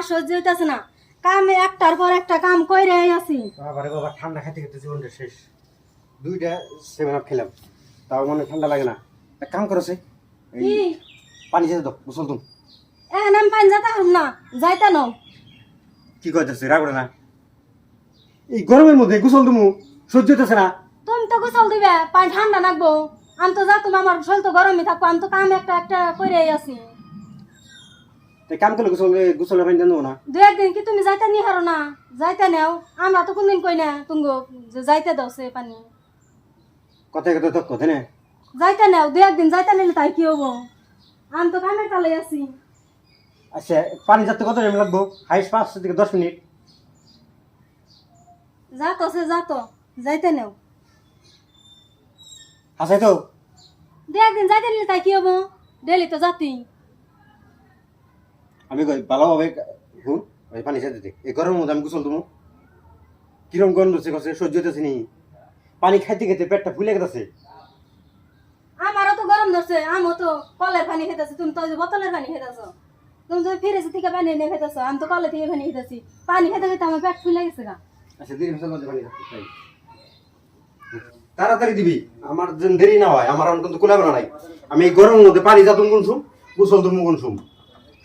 সহ্য হইতাছে না কামে একটার পর একটা কাম কইরে আছি বাবারে বাবা ঠান্ডা খাইতে খেতে জীবনটা শেষ দুইটা 7 আপ খেলাম তাও মনে ঠান্ডা লাগে না এক কাম করছে এই কি পানি যেতে দাও গোসল তুমি আমি পানি যাতা হম না যাইতা নাও কি কইতাছে রাগ করে না এই গরমের মধ্যে গোসল তুমি সহ্য হইতাছে না তুমি তো গোসল দিবে পানি ঠান্ডা লাগবো আমি তো যা তুমি আমার শরীর তো গরমই থাকবো আমি তো কাম একটা একটা কইরে আছি তাই কাম করলে গোসলের পানি দেবো না দু একদিন কি তুমি যাইতে নি হারো না যাইতে নেও আমরা তো কোনদিন কই না তুমি যে যাইতে দাও সে পানি কথায় কথা তো কথা না যাইতে নেও দু একদিন যাইতে নিলে তাই কি হবো আমি তো কামের কালে আছি আচ্ছা পানি যাতে কত টাইম লাগবো হাইস 5 থেকে 10 মিনিট যা তো সে যা তো যাইতে নেও আছে তো দু একদিন যাইতে নিলে তাই কি হবো ডেলি তো যাতি আমি কই ভালোভাবে হুন ওই পানি যেতে দে এই গরমের মধ্যে আমি গোসল দেবো কিরম গন্ধ হচ্ছে কছে সহ্য হইতেছে নি পানি খাইতে খেতে পেটটা ফুলে গেছে আমারও তো গরম ধরছে আমিও তো কলের পানি খেতেছি তুমি তো ওই যে বোতলের পানি খেতেছো তুমি তো ফিরেছি থেকে পানি এনে খেতেছো আমি তো কলে থেকে পানি খেতেছি পানি খেতে খেতে আমার পেট ফুলে গেছে গা আচ্ছা দেরি হচ্ছে মধ্যে পানি রাখতে চাই তাড়াতাড়ি দিবি আমার যেন দেরি না হয় আমার কিন্তু কুলাবে না নাই আমি এই গরমের মধ্যে পানি যাতুম কোন শুম গোসল তুমি কোন শুম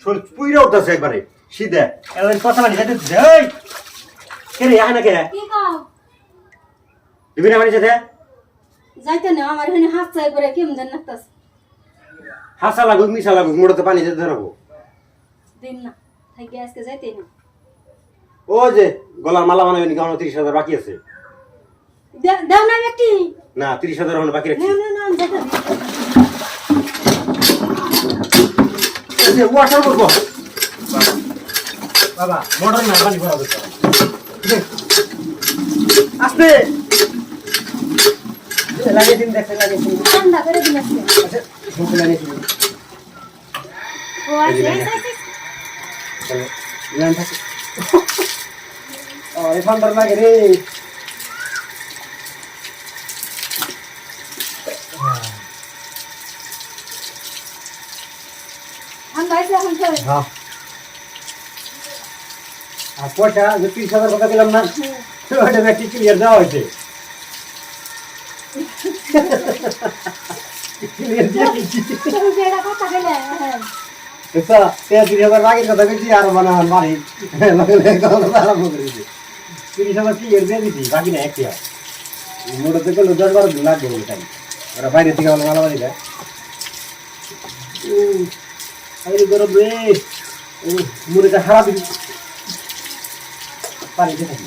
শরীর পুইরা উঠতেছে একবারে শীতে এলাইন কথা পানি খাইতে দিছে এই কে রে আয় না কে কি কও দিবি না পানি যেতে যাইতে নেও আমার এখানে হাত চাই করে কেমন জান লাগতাছে হাসা লাগুক মিশা লাগুক মোড়াতে পানি যেতে রাখবো দিন না থাকি আজকে যাইতে না ও যে গলার মালা বানাবেন কি আমার 30,000 বাকি আছে দেও না ব্যক্তি না 30,000 এখন বাকি রাখছি না আমি যাইতে এই যে ওয়াটার করবো বাবা মোটর না পানি ভরা দিতে আস্তে লাগিয়ে দিন দেখতে লাগিয়ে দিন ঠান্ডা করে দিন আজকে আচ্ছা শুনতে লাগিয়ে দিন ও আছে চলো লাইন থাকে ও এই ঠান্ডা লাগে রে ঠান্ডা আছে এখন চল হ্যাঁ আর পয়সা যে 30,000 টাকা দিলাম না ওটা ব্যক্তি ক্লিয়ার দেওয়া হয়েছে ক্লিয়ার দিয়ে দিচ্ছি তুমি যে এটা কথা গেলে হ্যাঁ এটা 30,000 বাকি কথা কইছি আর মানে মারি লাগে কথা আরম্ভ করে দিছি 30,000 ক্লিয়ার দিয়ে দিছি বাকি না একটা মোড়ে থেকে 10-12 দিন লাগবে ওই টাইম ওরা বাইরে থেকে ভালো মালা বাড়ি যায় আরে গরম রে মুড়েটা হারা দিবি পানি দিয়ে থাকি